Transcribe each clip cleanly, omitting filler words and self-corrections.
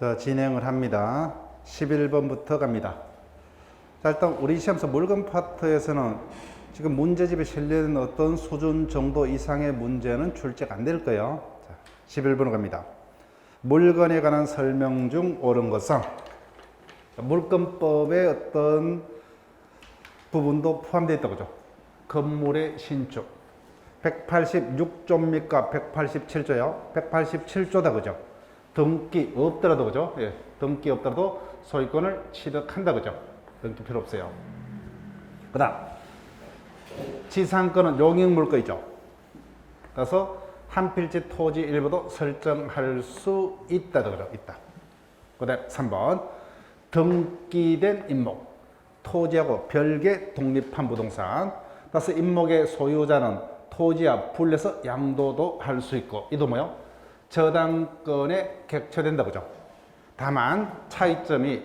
자, 진행을 합니다. 11번부터 갑니다. 자, 일단 우리 시험에서 물건 파트에서는 지금 문제집에 실려있는 어떤 수준 정도 이상의 문제는 출제가 안 될 거예요. 자, 11번으로 갑니다. 물건에 관한 설명 중 옳은 것은 물건법의 어떤 부분도 포함되어 있다고 하죠. 건물의 신축 186조입니까? 187조요? 187조다 그죠? 등기 없더라도 그죠? 예, 등기 없더라도 소유권을 취득한다 그죠? 등기 필요 없어요. 그 다음 지상권은 용익물거이죠. 그래서 한 필지 토지 일부도 설정할 수 있다 그죠? 있다. 그 다음 3번 등기된 임목 토지하고 별개 독립한 부동산. 따라서 임목의 소유자는 토지와 분리해서 양도도 할 수 있고 이도 뭐요? 저당권에 객체된다 그죠? 다만 차이점이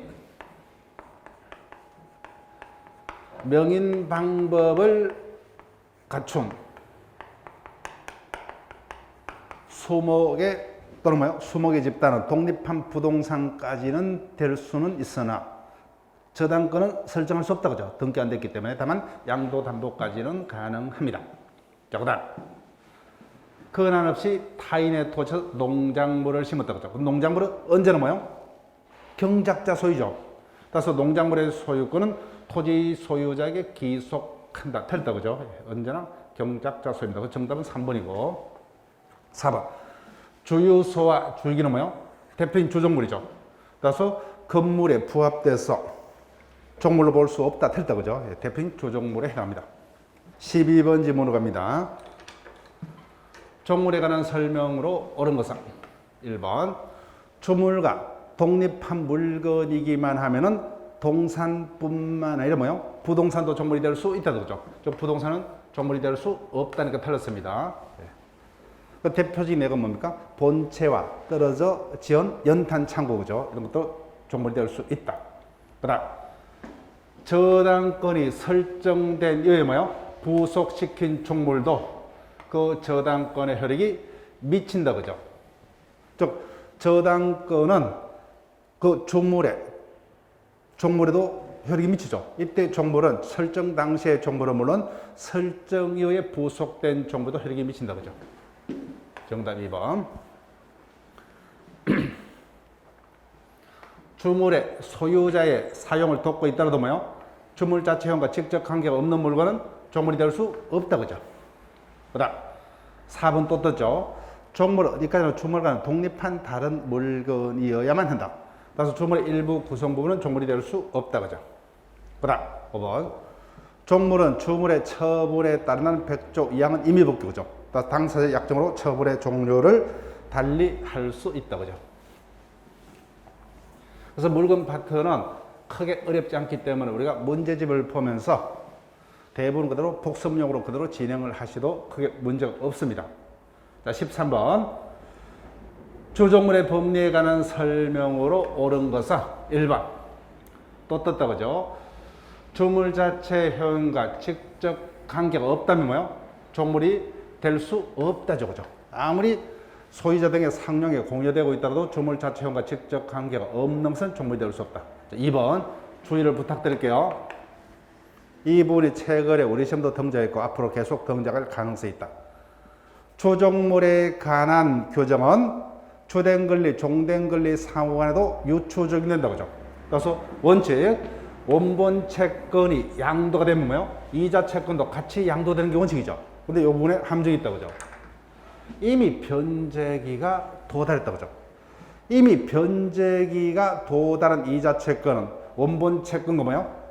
명인 방법을 갖춘 수목의 또는 뭐요? 수목의 집단은 독립한 부동산까지는 될 수는 있으나 저당권은 설정할 수 없다 그죠? 등기 안 됐기 때문에. 다만 양도 담보까지는 가능합니다. 자, 그다음 근한 없이 타인의 토지에서 농작물을 심었다 그죠? 농작물은 언제나 뭐요? 경작자 소유죠. 따라서 농작물의 소유권은 토지 소유자에게 기속한다. 틀렸다 그죠? 언제나 경작자 소유입니다. 그 정답은 3번이고 4번 주유소와 줄기는 뭐요? 대표인 주종물이죠. 따라서 건물에 부합돼서 종물로 볼 수 없다. 틀렸다 그죠? 대표인 주종물에 해당합니다. 12번 지문으로 갑니다. 종물에 관한 설명으로 옳은 것은 1번 주물과 독립한 물건이기만 하면은 동산뿐만 아니라 뭐요? 부동산도 종물이 될 수 있다 그죠? 부동산은 종물이 될 수 없다니까 틀렸습니다. 그 대표적인 예가 뭡니까? 본체와 떨어져 지은 연탄 창고 그죠? 이런 것도 종물이 될 수 있다. 그다음 저당권이 설정된 이에 뭐요? 부속시킨 종물도 그 저당권의 효력이 미친다 그죠? 즉 저당권은 그 종물에도 효력이 미치죠. 이때 종물은 설정 당시의 종물은 물론 설정 이후에 부속된 종물도 효력이 미친다 그죠? 정답 2번. 주물의 소유자의 사용을 돕고 있더라도 뭐요? 주물 자체형과 직접 관계가 없는 물건은 종물이 될 수 없다 그죠? 그 다음 4번 또 떴죠. 종물은 어디까지나 주물과는 독립한 다른 물건이어야만 한다. 따라서 주물의 일부 구성 부분은 종물이 될 수 없다 그죠? 그 다음 5번 종물은 주물의 처분에 따르는 100조 이하는 임의법규 그죠? 따라서 당사자의 약정으로 처분의 종료를 달리 할 수 있다 그죠? 그래서 물건 파트는 크게 어렵지 않기 때문에 우리가 문제집을 보면서 대부분 그대로 복습용으로 그대로 진행을 하셔도 크게 문제가 없습니다. 자, 13번 주종물의 법리에 관한 설명으로 옳은 것은 1번 또 떴다 그죠? 주물 자체 효용과 직접 관계가 없다면 뭐요? 종물이 될 수 없다죠 그죠? 아무리 소유자 등의 상용에 공여되고 있더라도 주물 자체 효용과 직접 관계가 없는 것은 종물이 될 수 없다. 자, 2번 주의를 부탁드릴게요. 이 부분이 최근에 우리 시험도 등장했고 앞으로 계속 등장할 가능성이 있다. 주종물에 관한 규정은 주된권리, 종된권리 상호 간에도 유추 적용된다 그죠? 그래서 원칙 원본 채권이 양도가 되면 뭐예요? 이자 채권도 같이 양도되는 게 원칙이죠. 근데 이 부분에 함정이 있다 그죠? 이미 변제기가 도달했다 그죠? 이미 변제기가 도달한 이자 채권은 원본 채권과 뭐예요?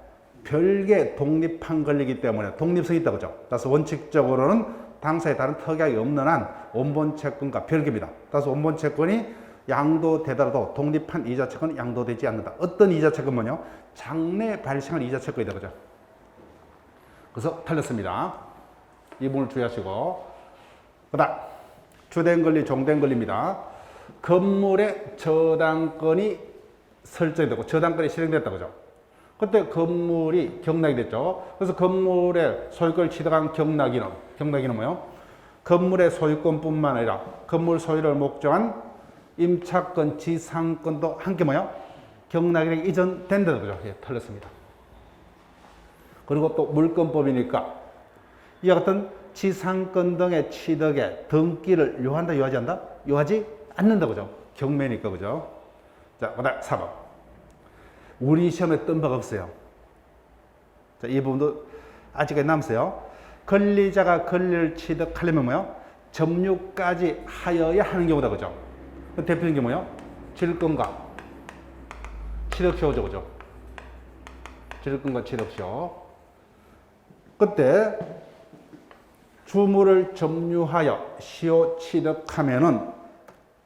별개 독립한 권리이기 때문에 독립성이 있다 그죠? 따라서 원칙적으로는 당사에 다른 특약이 없는 한 원본 채권과 별개입니다. 따라서 원본 채권이 양도되더라도 독립한 이자 채권은 양도되지 않는다. 어떤 이자 채권 뭐냐? 장래 발생한 이자 채권이다 그죠? 그래서 틀렸습니다. 이 부분을 주의하시고 그다음 주된 권리, 종된 권리입니다. 건물의 저당권이 설정되고 저당권이 실행됐다 그죠? 그때 건물이 경락이 됐죠. 그래서 건물의 소유권을 취득한 경락인은 뭐예요? 건물의 소유권뿐만 아니라 건물 소유를 목적한 임차권, 지상권도 함께 뭐야? 경락인에게 이전된다. 그죠? 예, 틀렸습니다. 그리고 또 물권법이니까 이와 같은 지상권 등의 취득에 등기를 요한다, 요하지 않다? 요하지 않는다. 그죠? 경매니까. 그죠? 자, 그 다음 4번. 우리 시험에 뜬 바가 없어요. 자, 이 부분도 아직까지 남았어요. 권리자가 권리를 취득하려면 뭐요? 점유까지 하여야 하는 경우다. 그죠? 그 대표적인 게 뭐요? 질권과 취득시효죠. 그죠? 질권과 취득시효. 그때 주물을 점유하여 시효 취득하면은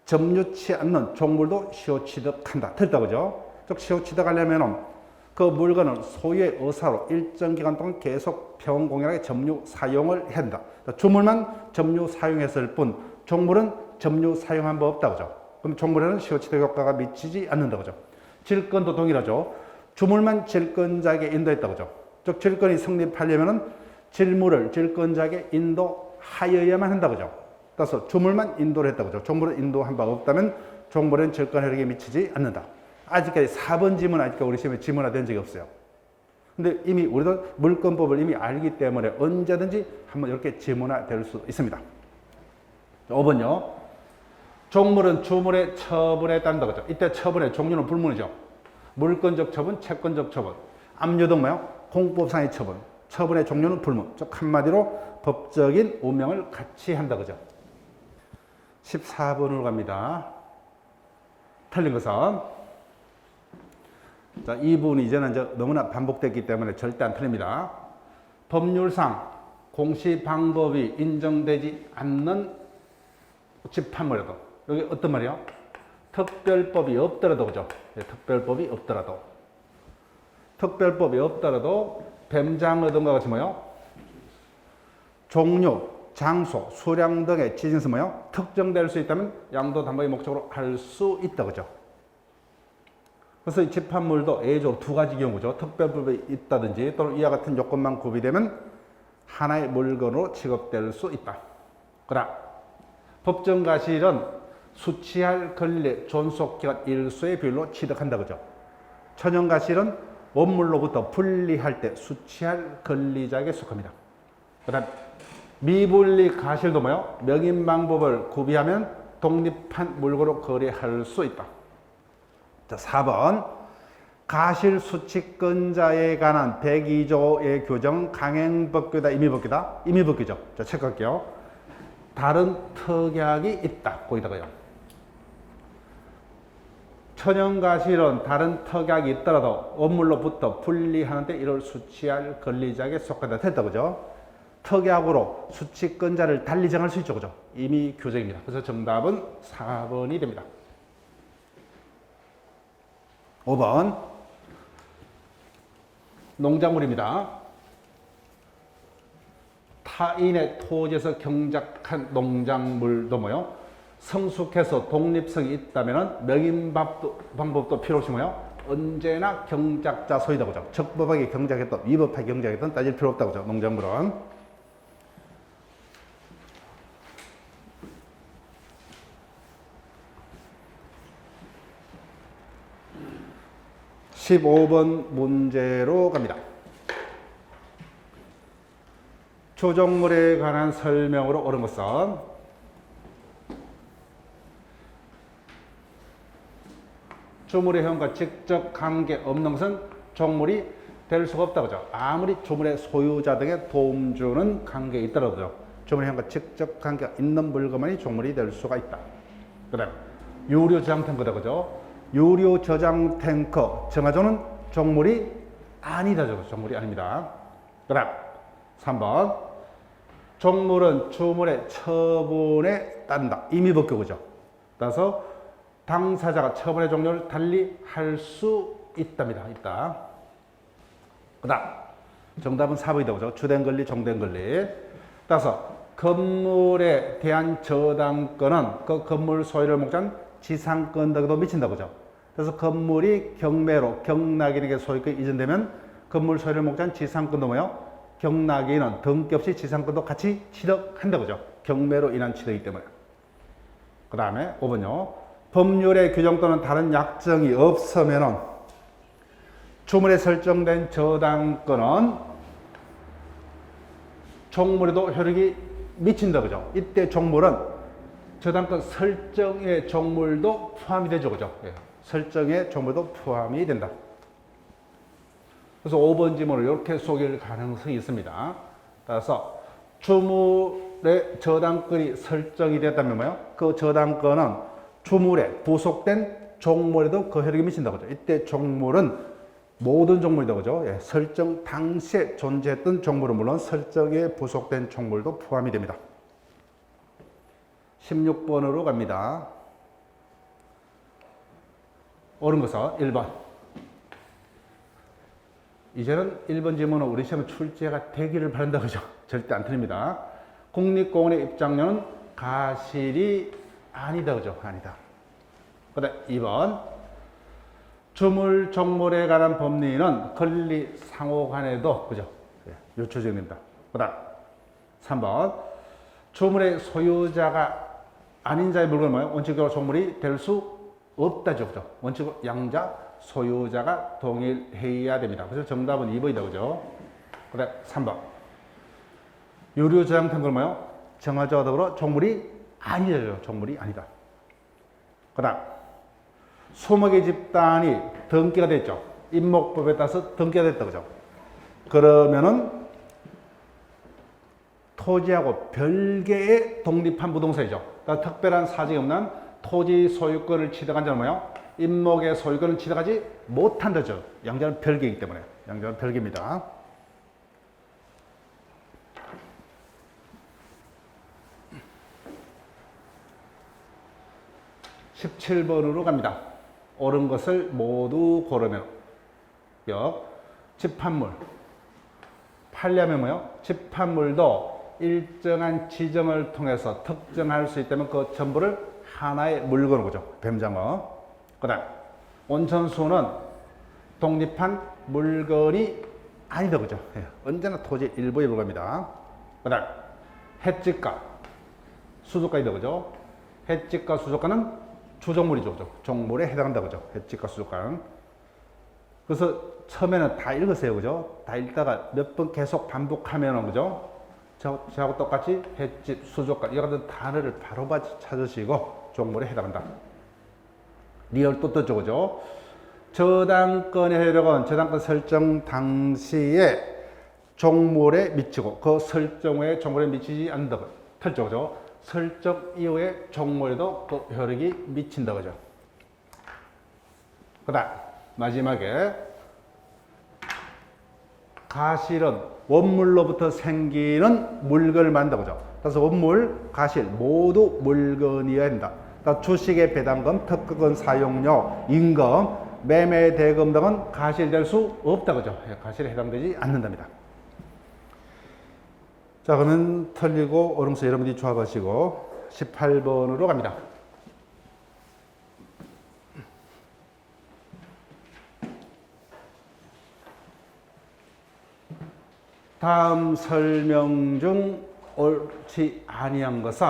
점유치 않는 종물도 시효 취득한다. 틀렸다. 그죠? 즉, 시효 취득하려면은 그 물건을 소유의 의사로 일정 기간 동안 계속 평공연하게 점유 사용을 해야 한다. 주물만 점유 사용했을 뿐 종물은 점유 사용한 바 없다. 그죠? 그럼 종물에는 시효 취득 효과가 미치지 않는다. 그죠? 질권도 동일하죠. 주물만 질권자에게 인도했다. 그죠? 즉, 질권이 성립하려면은 질물을 질권자에게 인도하여야만 한다. 그죠? 따라서 주물만 인도를 했다. 그죠? 종물은 인도한 바가 없다면 종물은 질권 효력에 미치지 않는다. 아직까지 4번 지문 아직까지 우리 시험에 지문화된 적이 없어요. 근데 이미 우리도 물권법을 이미 알기 때문에 언제든지 한번 이렇게 지문화될 수 있습니다. 5번요. 종물은 주물의 처분에 따른다. 그죠? 이때 처분의 종류는 불문이죠. 물권적 처분, 채권적 처분. 압류 등 뭐요? 공법상의 처분. 처분의 종류는 불문. 즉 한마디로 법적인 운명을 같이 한다. 그죠? 14번으로 갑니다. 틀린 것은 자, 이 부분이 이제는 이제 너무나 반복됐기 때문에 절대 안 틀립니다. 법률상 공시 방법이 인정되지 않는 집합물에도 여기 어떤 말이요? 특별법이 없더라도. 그죠? 네, 특별법이 없더라도. 특별법이 없더라도 뱀장어 등과 같이 뭐요? 종류, 장소, 수량 등의 지진서 뭐요? 특정될 수 있다면 양도 담보의 목적으로 할 수 있다. 그죠? 그래서 이 집합물도 A조 두 가지 경우죠. 특별법이 있다든지 또는 이와 같은 요건만 구비되면 하나의 물건으로 취급될 수 있다. 그러나 법정과실은 수취할 권리 존속기간 일수의 비율로 취득한다. 그죠? 천연과실은 원물로부터 분리할 때 수취할 권리자에게 속합니다. 그 다음 미분리 과실도 뭐요? 명인 방법을 구비하면 독립한 물건으로 거래할 수 있다. 자, 4번. 가실 수취권자에 관한 102조의 규정 강행법규다, 임의법규다? 임의법규죠. 자, 체크할게요. 다른 특약이 있다. 거기다가요. 천연가실은 다른 특약이 있더라도 원물로부터 분리하는데 이를 수취할 권리자에게 속한다. 됐다. 그죠? 특약으로 수취권자를 달리 정할 수 있죠. 그죠? 임의 규정입니다. 그래서 정답은 4번이 됩니다. 5번. 농작물입니다. 타인의 토지에서 경작한 농작물도 뭐요? 성숙해서 독립성이 있다면 명인 방법도 필요 없이 뭐요? 언제나 경작자 소이다. 그죠? 적법하게 경작했던, 위법하게 경작했던 따질 필요 없다. 그죠? 농작물은. 15번 문제로 갑니다. 조종물에 관한 설명으로 옳은 것은 주물의 형과 직접 관계 없는 것은 종물이 될 수가 없다. 그죠? 아무리 주물의 소유자 등의 도움 주는 관계에 있더라도 주물의 형과 직접 관계가 있는 물건만이 종물이 될 수가 있다. 그 다음 유료 저장 탱크다. 그죠? 유료 저장 탱커 정화조는 종물이 아니다. 종물이 아닙니다. 그 다음 3번. 종물은 주물의 처분에 따른다. 임의법규. 그죠? 따라서 당사자가 처분의 종류를 달리 할 수 있답니다. 있다. 그 다음 정답은 4번이다. 그죠? 주된 권리, 종된 권리. 따라서 건물에 대한 저당권은 그 건물 소유를 목적한 지상권 등에도 미친다. 그죠? 그래서 건물이 경매로 경락인에게 소유권이 이전되면 건물 소유를 목적한 지상권도 뭐요? 경락인은 등기 없이 지상권도 같이 취득한다. 그죠? 경매로 인한 취득이기 때문에. 그 다음에 5번요. 법률의 규정 또는 다른 약정이 없으면은 주물에 설정된 저당권은 종물에도 효력이 미친다, 그죠? 이때 종물은 저당권 설정의 종물도 포함이 되죠, 그죠? 예. 설정의 종물도 포함이 된다. 그래서 5번 지문을 이렇게 소개할 가능성이 있습니다. 따라서 주물의 저당권이 설정이 됐다면 뭐요? 그 저당권은 주물에 부속된 종물에도 그 효력이 미친다, 그죠? 이때 종물은 모든 종물이다, 그죠? 예, 설정 당시에 존재했던 종물은 물론 설정에 부속된 종물도 포함이 됩니다. 16번으로 갑니다. 옳은 것은 1번. 이제는 1번 지문은 우리 시험에 출제가 되기를 바란다, 그죠? 절대 안 틀립니다. 국립공원의 입장료는 가실이 아니다, 그죠? 아니다. 그 다음 2번. 주물, 종물에 관한 법리는 권리 상호 간에도, 그죠? 요초적입니다. 그 다음 3번. 주물의 소유자가 아닌 자의 물건은 뭐예요? 원칙적으로 종물이 될 수 없다죠, 그죠? 원칙으로 양자, 소유자가 동일해야 됩니다. 그래서 정답은 2번이다, 그죠? 그 다음 3번. 유료저당권은 뭐예요? 정화조와 더불어 종물이 아니죠, 종물이 아니다. 그 다음 소목의 집단이 등기가 됐죠. 임목법에 따라서 등기가 됐다, 그죠? 그러면은 토지하고 별개의 독립한 부동산이죠. 그러니까 특별한 사정이 없는 토지 소유권을 취득한 자는 뭐예요? 임목의 소유권을 취득하지 못한다죠. 양자는 별개이기 때문에. 양자는 별개입니다. 17번으로 갑니다. 옳은 것을 모두 고르면 집합물. 판례하면 뭐요? 집합물도 일정한 지점을 통해서 특정할 수 있다면 그 전부를 하나의 물건으로 보죠. 뱀장어. 그 다음 온천수는 독립한 물건이 아니다, 그죠? 예, 언제나 토지의 일부에 불과합니다. 그 다음 횟집과 수족관이다, 그죠? 횟집과 수족관은 주종물이죠, 그죠? 종물에 해당한다, 그죠? 횟집과 수족관. 그래서 처음에는 다 읽으세요, 그죠? 다 읽다가 몇 번 계속 반복하면은, 그죠? 저하고 똑같이 횟집, 수족관, 이와 같은 단어를 바로바로 찾으시고 종물에 해당한다. 리얼 또 떴죠, 그죠? 저당권의 효력은 저당권 설정 당시에 종물에 미치고 그 설정 후에 종물에 미치지 않는다. 틀죠, 그죠? 설정 이후에 종물에도 그 효력이 미친다, 그죠? 그 다음 마지막에 가실은 원물로부터 생기는 물건을 만든다, 그죠? 그래서 원물, 가실 모두 물건이어야 한다. 주식의 배당금, 특허권 사용료, 임금, 매매 대금 등은 가실될 수 없다, 그죠? 가실에 해당되지 않는답니다. 자, 그러면 틀리고 옳은 것을 여러분들이 조합하시고 18번으로 갑니다. 다음 설명 중 옳지 아니한 것은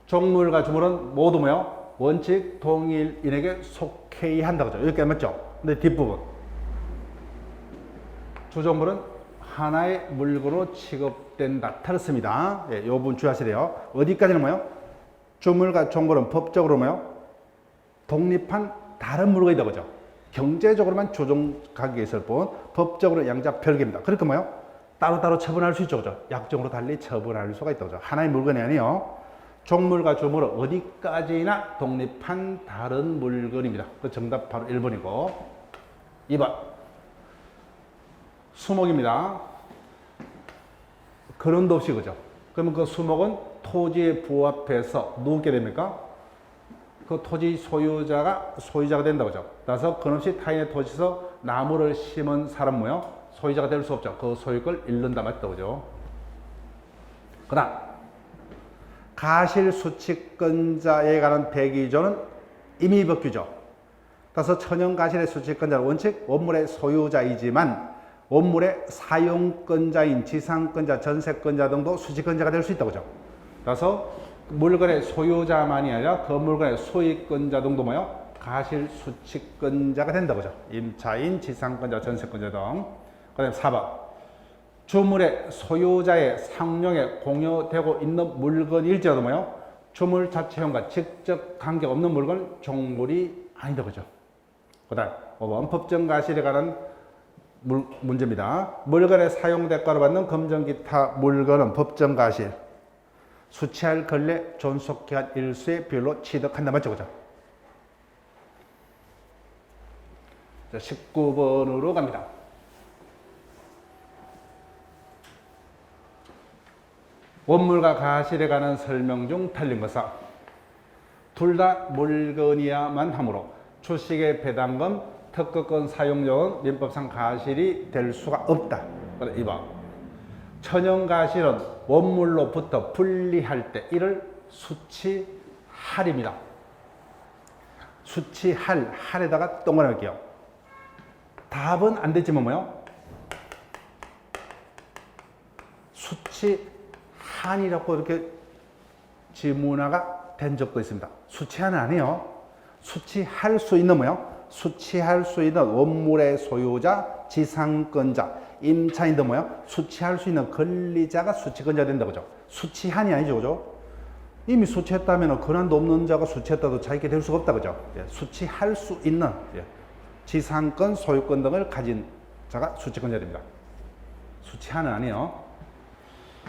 종물과 주물은 모두 뭐요? 원칙 동일인에게 속해야 한다, 그죠? 이렇게 맞죠? 근데 뒷부분 주종물은 하나의 물건으로 취급된다. 틀렸습니다. 예, 이 부분 주의하셔야 돼요. 어디까지는 뭐요? 주물과 종물은 법적으로 뭐요? 독립한 다른 물건이다, 그죠? 경제적으로만 조종관계가 있을 뿐 법적으로 양자 별개입니다. 그러니까 뭐요? 따로따로 처분할 수 있죠, 그죠? 약정으로 달리 처분할 수가 있다, 그죠? 하나의 물건이 아니에요. 종물과 주물은 어디까지나 독립한 다른 물건입니다. 그 정답 바로 1번이고 2번 수목입니다. 근원도 없이, 그죠? 그러면 그 수목은 토지에 부합해서 누게 됩니까? 그 토지 소유자가 된다, 그죠? 따라서 근없이 타인의 토지에서 나무를 심은 사람 뭐요? 소유자가 될 수 없죠. 그 소유권을 잃는다, 맞다, 그죠? 그 다음 가실 수취권자에 관한 대기조는 임의법규죠. 따라서 천연 가실의 수취권자는 원칙 원물의 소유자이지만 원물의 사용권자인 지상권자, 전세권자 등도 수취권자가 될 수 있다, 그죠? 그래서 물건의 소유자만이 아니라 그 물건의 소유권자 등도 뭐요? 가실수취권자가 된다고죠. 임차인, 지상권자, 전세권자 등. 그 다음에 4번. 주물의 소유자의 상용에 공유되고 있는 물건일지라도 뭐요? 주물 자체형과 직접 관계없는 물건은 종물이 아니다 그죠. 그 다음 5번 법정 가실에 관한 문제입니다. 물건의 사용 대가로 받는 금전 기타 물건은 법정 가실 수취할 권리 존속기간 일수의 비율로 취득한다 맞죠 그죠. 자, 19번으로 갑니다. 원물과 가실에 관한 설명 중 틀린 것은 둘 다 물건이야만 하므로 주식의 배당금, 특허권 사용료는 민법상 가실이 될 수가 없다. 2번 천연가실은 원물로부터 분리할 때 이를 수취할입니다. 수취할, 할에다가 동그라미 할게요. 답은 안 됐지만 뭐요? 수취한이라고 이렇게 지문화가 된 적도 있습니다. 수취한은 아니에요. 수취할 수 있는 뭐요? 수취할 수 있는 원물의 소유자, 지상권자, 임차인 등 뭐요? 수취할 수 있는 권리자가 수취권자가 된다고 그죠? 수취한이 아니죠, 그죠? 이미 수취했다면 권한도 없는 자가 수취했다도 자기게 될 수가 없다 그죠? 예, 수취할 수 있는 지상권, 소유권 등을 가진 자가 수취권자 됩니다. 수취한은 아니에요.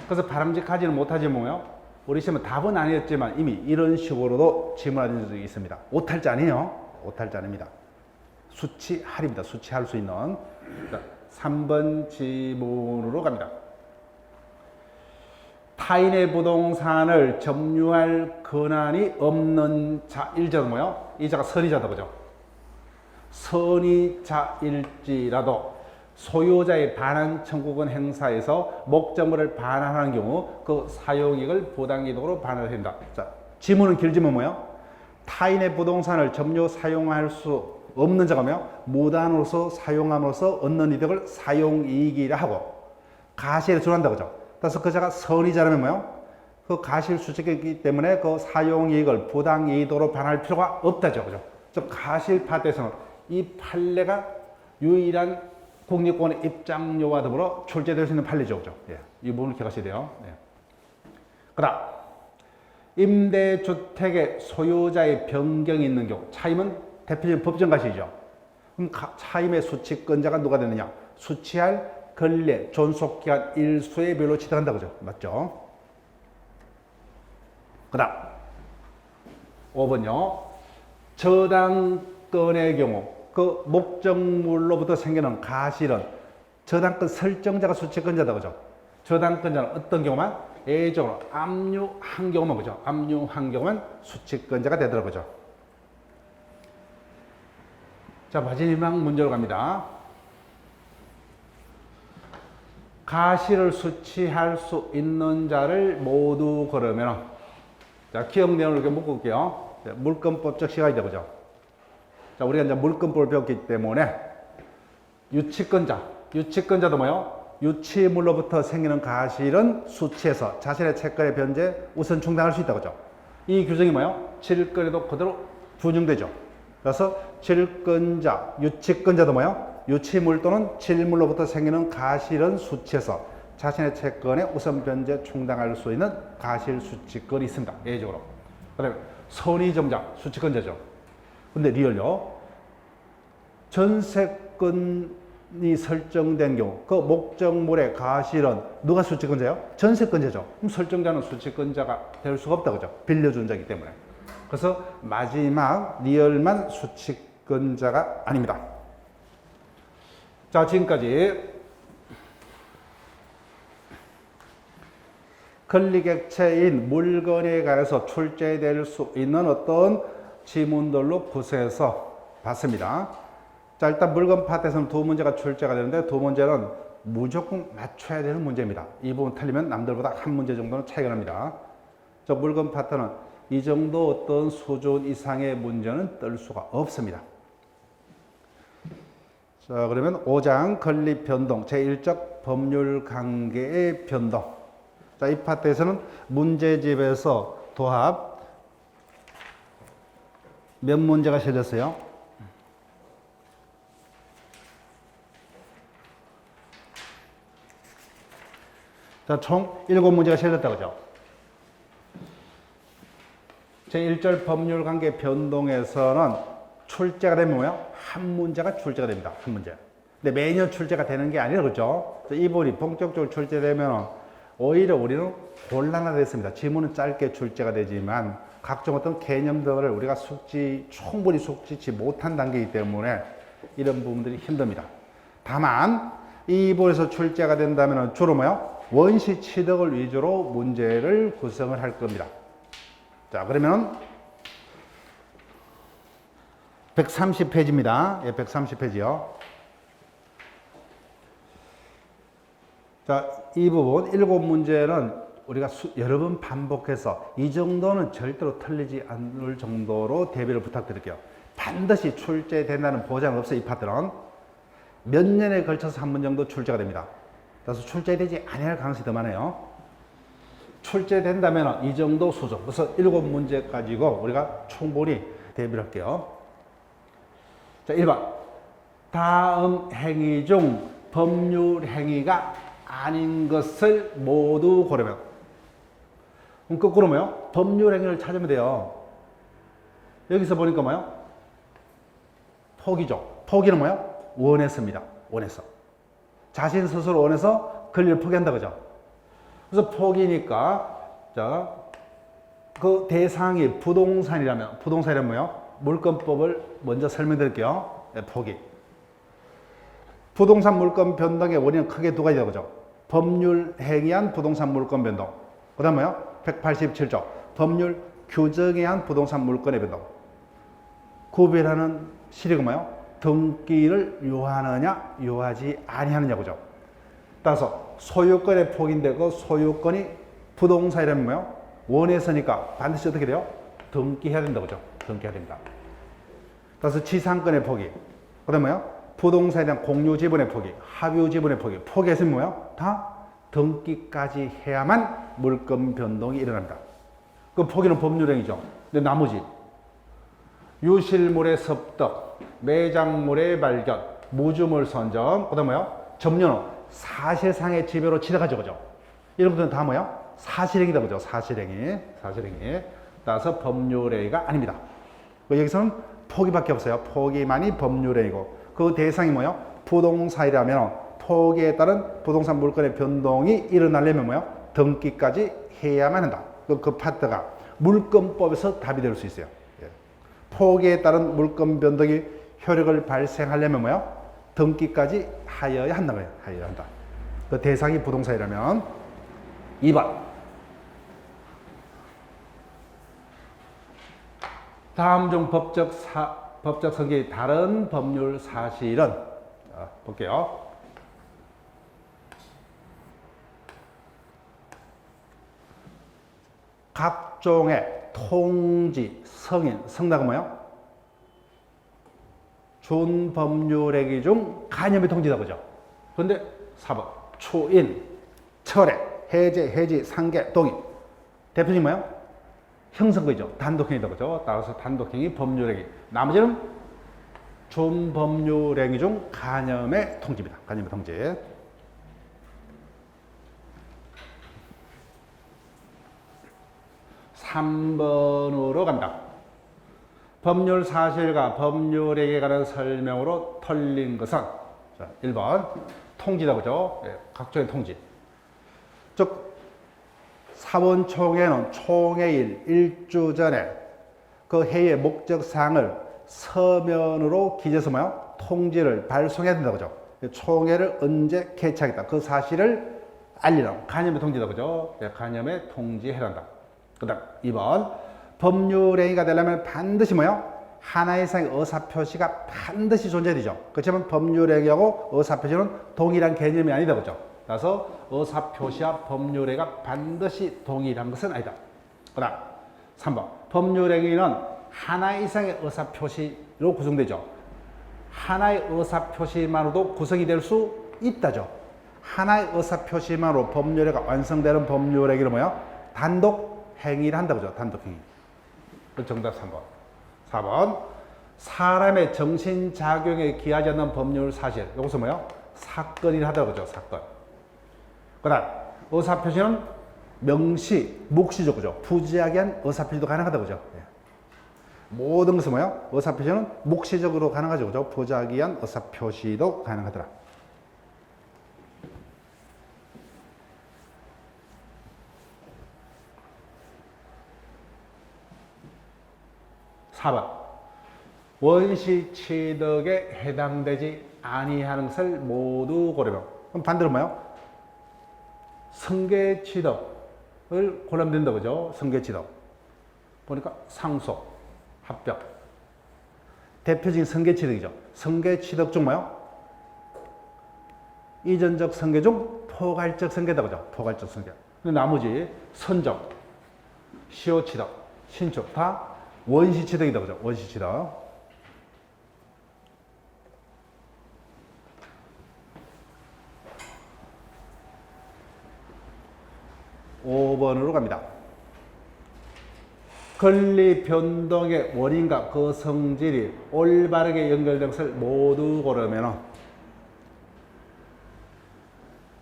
그래서 바람직하지는 못하지 뭐요? 우리 시험은 답은 아니었지만 이미 이런 식으로도 질문한 적이 있습니다. 오탈자 아니에요. 오탈자 아닙니다. 수취할입니다. 수취할 수 있는. 3번 지문으로 갑니다. 타인의 부동산을 점유할 권한이 없는 자일지라도 뭐요? 이 자가 선의자다 그죠? 선의자일지라도 소유자의 반환 청구권 행사에서 목적물을 반환하는 경우 그 사용이익을 부당이득으로 반환을 한다. 자, 지문은 길지만 뭐요? 타인의 부동산을 점유 사용할 수 없는 자가 뭐요? 무단으로서 사용함으로써 얻는 이득을 사용이익이라 하고 가실에 준한다 그죠? 그래서 그 자가 선의자라면 뭐요? 그 가실 수직이기 때문에 그 사용이익을 부당이익으로 반환할 필요가 없다죠 그죠? 즉 가실 파트에서는 이 판례가 유일한 국립공원의 입장료와 더불어 출제될 수 있는 판례죠. 그죠? 예, 이 부분을 기억하셔야 돼요. 예. 그 다음, 임대주택의 소유자의 변경이 있는 경우, 차임은 대표적인 법정가실이죠. 그럼 차임의 수취권자가 누가 되느냐? 수취할 권리, 존속기간 일수의 별로 취득한다. 그죠? 맞죠? 그 다음, 5번요. 저당권의 경우, 그 목적물로부터 생기는 가실은 저당권 설정자가 수취권자다 그죠? 저당권자는 어떤 경우만? 예외적으로 압류한 경우만 그죠? 압류한 경우만 수취권자가 되더라고요. 자, 마지막 문제로 갑니다. 가실을 수취할 수 있는 자를 모두 고르면, 자, 기억 내용을 이렇게 묶을게요. 물권법적 시각이죠, 그죠? 자, 우리가 이제 물권법을 배웠기 때문에 유치권자도 뭐요? 유치물로부터 생기는 가실은 수취해서 자신의 채권의 변제 우선 충당할 수 있다, 그죠? 이 규정이 뭐요? 질권에도 그대로 준용되죠. 그래서 질권자, 유치권자도 뭐요? 유치물 또는 질물로부터 생기는 가실은 수취해서 자신의 채권의 우선 변제 충당할 수 있는 가실 수취권이 있습니다. 예외적으로. 그 다음에 선의점자, 수취권자죠. 근데 리얼요. 전세권이 설정된 경우 그 목적물의 가실은 누가 수취권자예요? 전세권자죠. 그럼 설정자는 수취권자가 될 수가 없다 그죠? 빌려준 자이기 때문에. 그래서 마지막 리얼만 수취권자가 아닙니다. 자, 지금까지 권리객체인 물건에 관해서 출제될 수 있는 어떤 지문들로 구성해서 봤습니다. 자, 일단 물건 파트에서는 두 문제가 출제가 되는데 두 문제는 무조건 맞춰야 되는 문제입니다. 이 부분 틀리면 남들보다 한 문제 정도는 차이가 납니다. 저 물건 파트는 이 정도 어떤 수준 이상의 문제는 뜰 수가 없습니다. 자, 그러면 5장 권리 변동, 제1적 법률 관계의 변동. 자, 이 파트에서는 문제집에서 도합 몇 문제가 실렸어요? 자, 총 7문제가 실렸다고 하죠. 제1절 법률관계 변동에서는 출제가 되면 뭐예요? 한 문제가 출제가 됩니다. 한 문제. 근데 매년 출제가 되는 게 아니라 그렇죠. 이 부분이 본격적으로 출제되면 오히려 우리는 곤란화됐습니다. 지문은 짧게 출제가 되지만 각종 어떤 개념들을 우리가 충분히 숙지치 못한 단계이기 때문에 이런 부분들이 힘듭니다. 다만 이 부분에서 출제가 된다면 주로 뭐예요? 원시 취득을 위주로 문제를 구성을 할 겁니다. 자, 그러면 130페이지입니다. 예, 130페이지요. 자, 이 부분 7문제는 우리가 여러 번 반복해서 이 정도는 절대로 틀리지 않을 정도로 대비를 부탁드릴게요. 반드시 출제된다는 보장은 없어요. 이 파트는 몇 년에 걸쳐서 한 번 정도 출제가 됩니다. 그래서 출제되지 아니할 가능성이 더 많아요. 출제된다면 이 정도 수준, 그래서 7문제 가지고 우리가 충분히 대비를 할게요. 자, 1번. 다음 행위 중 법률 행위가 아닌 것을 모두 고르면. 그럼 거꾸로 뭐요? 법률 행위를 찾으면 돼요. 여기서 보니까 뭐요? 포기죠. 포기는 뭐요? 원했습니다. 원해서. 자신 스스로 원해서 권리를 포기한다 그죠? 그래서 포기니까 자, 그 대상이 부동산이라면 뭐요? 물권법을 먼저 설명드릴게요. 네, 포기. 부동산 물권 변동의 원인은 크게 두 가지다 그죠? 법률 행위한 부동산 물권 변동. 그다음 뭐요? 187조. 법률 규정에 의한 부동산 물권의 변동. 구별하는 실익은 뭐요? 등기를 요하느냐, 요하지 아니하느냐 그죠? 따라서 소유권의 폭인데 그 소유권이 부동산이라면 뭐요? 원해서니까 반드시 어떻게 돼요? 등기해야 된다 그죠? 등기해야 됩니다. 따라서 지상권의 포기. 그다음 뭐요? 부동산에 대한 공유 지분의 포기, 합유 지분의 포기. 포기했으면 뭐요? 다 등기까지 해야만 물권 변동이 일어납니다. 그 포기는 법률행위죠. 근데 나머지 유실물의 습득, 매장물의 발견, 무주물 선점, 그다음 뭐요? 점유는 사실상의 지배로 취득하죠, 그죠? 이런 것들은 다 뭐요? 사실행위다, 그죠? 사실행위. 따라서 법률행위가 아닙니다. 여기서는 포기밖에 없어요. 포기만이 법률행위고, 그 대상이 뭐요? 부동산이라면 포기에 따른 부동산 물권의 변동이 일어나려면 뭐요? 등기까지 해야만 한다. 그 파트가 물권법에서 답이 될 수 있어요. 포기에 따른 물권 변동이 효력을 발생하려면 뭐요? 등기까지 하여야 한다 거예요. 하여야 한다. 그 대상이 부동산이라면. 2번. 다음 중 법적 성격이 다른 법률 사실은, 자, 볼게요. 각종의 통지, 성인, 성낙은 뭐예요? 준법률행위 중 간염의 통지다 그죠? 그런데 4번 초인, 철회, 해제, 해지, 상계, 동의. 대표적인 뭐예요? 형성거이죠. 단독행위다 그죠? 따라서 단독행위, 법률행위. 나머지는 준법률행위 중 간염의 통지입니다. 간염의 통지. (3번으로) 간다. 법률 사실과 법률행위에 관한 설명으로 틀린 것은, 자, 1번 통지다 그죠? 네, 각종의 통지. 즉 사원총회는 총회일 일주 전에 그 회의 목적사항을 서면으로 기재해서 뭐요? 통지를 발송해야 된다 그죠? 총회를 언제 개최하겠다 그 사실을 알리는 간염의 통지다 그죠? 네, 간염의 통지해야 한다. 그 다음 2번 법률행위가 되려면 반드시 뭐요? 하나 이상의 의사표시가 반드시 존재해야 되죠. 그렇지만 법률행위하고 의사표시는 동일한 개념이 아니다 그죠? 따라서 의사표시와 법률행위가 반드시 동일한 것은 아니다. 그 다음 3번 법률행위는 하나 이상의 의사표시로 구성되죠. 하나의 의사표시만으로도 구성이 될 수 있다죠. 하나의 의사표시만으로 법률행위가 완성되는 법률행위를 뭐야? 단독 행위를 한다고 그죠? 단독 행위. 그 정답 3번. 4번. 사람의 정신작용에 기하지 않는 법률 사실. 이것은 뭐야? 사건이라 하다고 그죠? 사건. 그 다음, 의사표시는 명시, 묵시적 그죠? 부지하게한 의사표시도 가능하다고 그죠? 예. 모든 것은 뭐야? 의사표시는 묵시적으로 가능하죠. 그죠? 부지하게한 의사표시도 가능하더라. (4번) 원시 취득에 해당되지 아니하는 것을 모두 고르면. 그럼 반대로 뭐예요? 성계 취득을 고르면 된다 그죠? 성계 취득. 보니까 상속, 합격. 대표적인 성계 취득이죠. 성계 취득 중 뭐예요? 이전적 성계 중 포괄적 성계다 그죠? 포괄적 성계. 근데 나머지 선적, 시효 취득, 신축 다 원시 취득이다 그죠? 원시 취득. 5번으로 갑니다. 권리 변동의 원인과 그 성질이 올바르게 연결된 것을 모두 고르면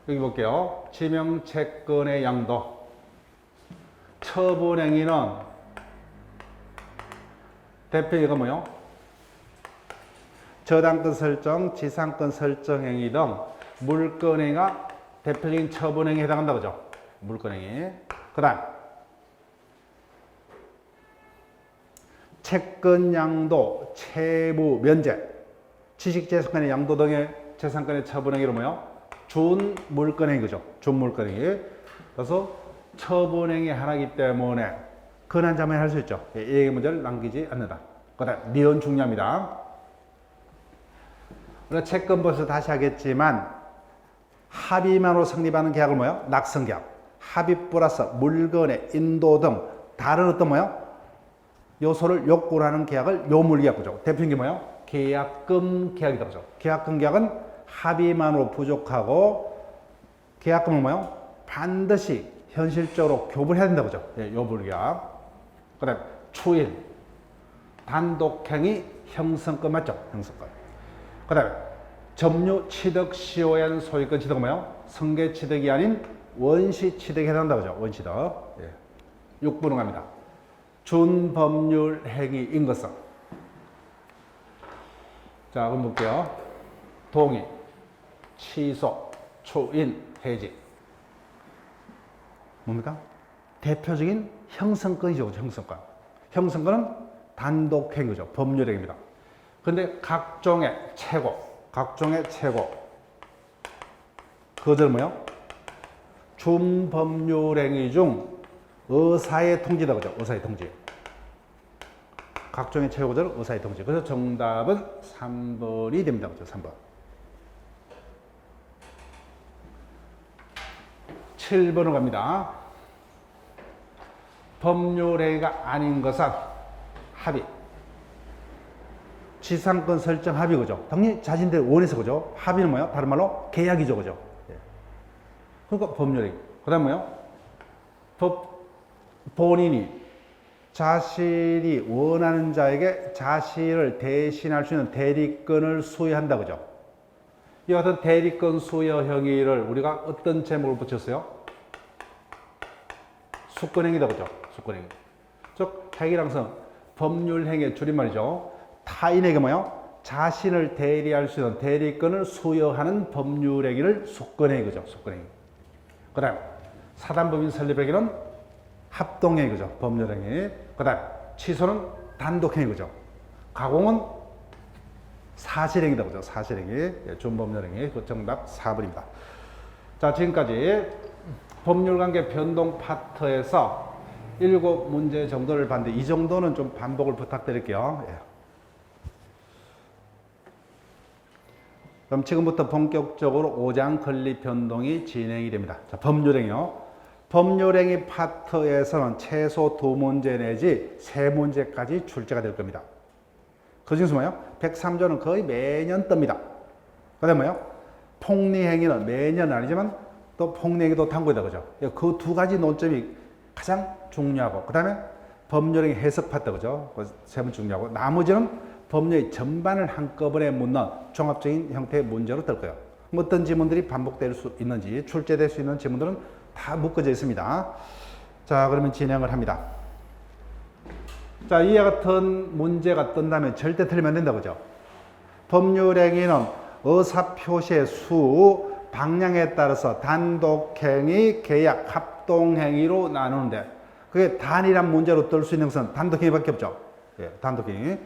여기 볼게요. 지명 채권의 양도, 처분행위는 대표이가 뭐요? 저당권 설정, 지상권 설정 행위 등 물권행위가 대표적인 처분행위에 해당한다 그죠? 물권행위. 그 다음 채권 양도, 채무 면제, 지식재산권의 양도 등의 재산권의 처분행위로 뭐요? 준 물권행위 그죠? 준 물권행위. 그래서 처분행위 하나이기 때문에 권한자만이 할 수 있죠. 이행의 문제를 남기지 않는다. 그 다음 니은 중요합니다. 우리가 채권법에서 다시 하겠지만 합의만으로 성립하는 계약을 뭐예요? 낙성계약. 합의 플러스 물건의 인도 등 다른 어떤 뭐예요? 요소를 요구를 하는 계약을 요물계약이죠. 대표적인 게 뭐예요? 계약금 계약이다 그죠? 계약금 계약은 합의만으로 부족하고 계약금은 뭐예요? 반드시 현실적으로 교부해야 된다 그죠? 예, 요물계약. 그 다음 추인, 단독행위, 형성권 맞죠? 형성권. 그 다음에 점유 취득 시효엔 소유권 취득은 뭐예요? 성계 취득이 아닌 원시 취득에 해당한다 그죠? 원시 취득. 예. 6번으로 갑니다. 준법률 행위인 것은. 자, 그럼 볼게요. 동의, 취소, 추인, 해지. 뭡니까? 대표적인 형성권이죠. 형성권. 형성권은 단독행위죠. 법률행위입니다. 그런데 각종의 최고, 그것은 뭐요? 준법률행위 중 의사의 통지다 그죠? 의사의 통지. 각종의 최고들은 의사의 통지. 그래서 정답은 3번이 됩니다. 그죠? 3번. 7번으로 갑니다. 법률행위가 아닌 것은 합의. 지상권 설정 합의 그죠? 당연히 자신들 원해서 그죠? 합의는 뭐예요? 다른 말로 계약이죠. 그죠? 예. 그러니까 법률행위. 그 다음 뭐예요? 본인이 자신이 원하는 자에게 자신을 대신할 수 있는 대리권을 수여한다 그죠? 이와 같은 대리권 수여 행위를 우리가 어떤 제목을 붙였어요? 수권행위다 그죠? 수권행위. 즉 행위랑선 법률행위의 줄임말이죠. 타인에게 뭐요? 자신을 대리할 수 있는 대리권을 수여하는 법률행위를 수권행위 그죠? 수권행위. 그 다음 사단법인 설립행위는 합동행위 그죠? 법률행위. 그 다음 취소는 단독행위 그죠? 가공은 사실행위다 그죠? 사실행위. 예, 준법률행위. 그 정답 4번입니다. 자, 지금까지 법률관계 변동 파트에서 7문제 정도를 봤는데 이 정도는 좀 반복을 부탁드릴게요. 예. 그럼 지금부터 본격적으로 5장 권리 변동이 진행이 됩니다. 자, 법률행위요. 법률행위 파트에서는 최소 2문제 내지 3문제까지 출제가 될 겁니다. 그 중에서 뭐예요? 103조는 거의 매년 뜹니다. 그 다음에 뭐예요? 폭리행위는 매년 아니지만 또 폭리행위도 당구이다 그죠? 그 두 가지 논점이 가장 중요하고 그 다음에 법률행위 해석 파트 그죠? 그 세 번 중요하고 나머지는 법률의 전반을 한꺼번에 묻는 종합적인 형태의 문제로 될 거예요. 어떤 지문들이 반복될 수 있는지 출제될 수 있는 지문들은 다 묶어져 있습니다. 자, 그러면 진행을 합니다. 자, 이와 같은 문제가 뜬다면 절대 틀리면 안 된다 그죠? 법률행위는 의사표시의 수, 방향에 따라서 단독행위, 계약, 합동행위로 나누는데 그게 단일한 문제로 뜰 수 있는 것은 단독행위밖에 없죠. 예, 단독행위.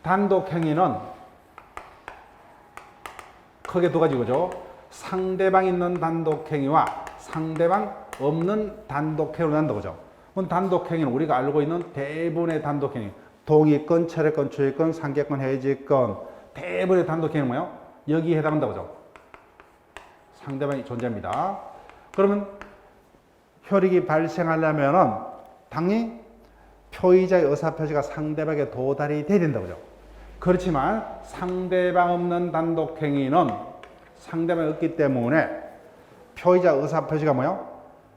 단독행위는 크게 두 가지죠. 상대방 있는 단독행위와 상대방 없는 단독행위로 난다 그죠. 단독행위는 우리가 알고 있는 대부분의 단독행위, 동의권, 철회권, 주의권, 상계권, 해지권, 대부분의 단독행위는 뭐예요? 여기에 해당한다 그죠. 상대방이 존재합니다. 그러면 효력이 발생하려면은 당연히 표의자의 의사표시가 상대방에게 도달이 돼야 된다 그죠. 그렇지만 상대방 없는 단독행위는 상대방이 없기 때문에 표의자 의사표시가 뭐예요?